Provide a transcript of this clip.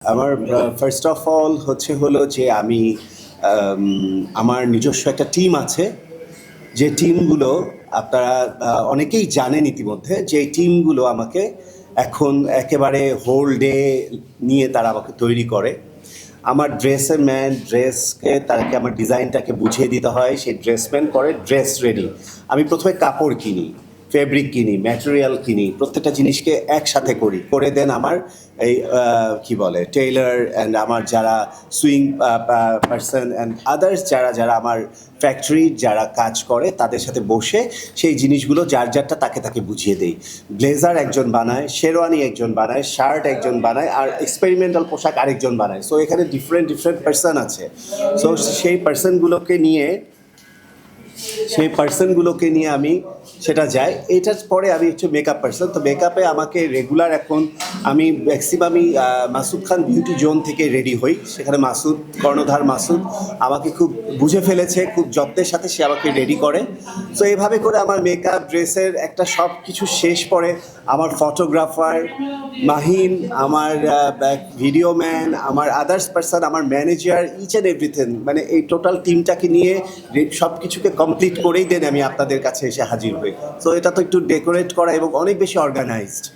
আমার first of all হলো যে আমি আমার নিজস্ব একটা টিম আছে। যে টিমগুলো আপনারা অনেকেই জানেন ইতিমধ্যে, যে টিমগুলো আমাকে এখন একেবারে হোল ডে নিয়ে তারা আমাকে তৈরি করে। আমার ড্রেসের ম্যান ড্রেসকে তাকে আমার ডিজাইনটাকে বুঝিয়ে দিতে হয়, সেই ড্রেসম্যান করে ড্রেস রেডি। আমি প্রথমে কাপড় কিনি, ফেব্রিক কিনি, ম্যাটেরিয়াল কিনি, প্রত্যেকটা জিনিসকে একসাথে করে দেন আমার এই কি বলে টেইলার অ্যান্ড আমার যারা সুইং পার্সন অ্যান্ড আদার্স যারা যারা আমার ফ্যাক্টরির যারা কাজ করে তাদের সাথে বসে সেই জিনিসগুলো যার যারটা তাকে তাকে বুঝিয়ে দেই। ব্লেজার একজন বানায়, শেরওয়ানি একজন বানায়, শার্ট একজন বানায়, আর এক্সপেরিমেন্টাল পোশাক আরেকজন বানায়। সো এখানে ডিফারেন্ট পার্সন আছে। সো সেই পার্সনগুলোকে নিয়ে আমি সেটা যাই। এটার পরে আমি হচ্ছে মেকআপ পার্সন। তো মেকআপে আমাকে রেগুলার এখন আমি ম্যাক্সিমামই মাসুদ খান বিউটি জোন থেকে রেডি হই। সেখানে কর্ণধার মাসুদ আমাকে খুব বুঝে ফেলেছে, খুব যত্নের সাথে সে আমাকে রেডি করে। তো এইভাবে করে আমার মেকআপ ড্রেসের একটা সব কিছু শেষ পরে আমার ফটোগ্রাফার মাহিন, আমার ভিডিও ম্যান, আমার আদার্স পার্সন, আমার ম্যানেজার, ইচ অ্যান্ড এভরিথিং, মানে এই টোটাল টিমটাকে নিয়ে সব কিছুকে কমপ্লিট করেই দেন আমি আপনাদের কাছে এসে হাজির হই। তো এটা তো একটু ডেকোরেট করা এবং অনেক বেশি অর্গানাইজড।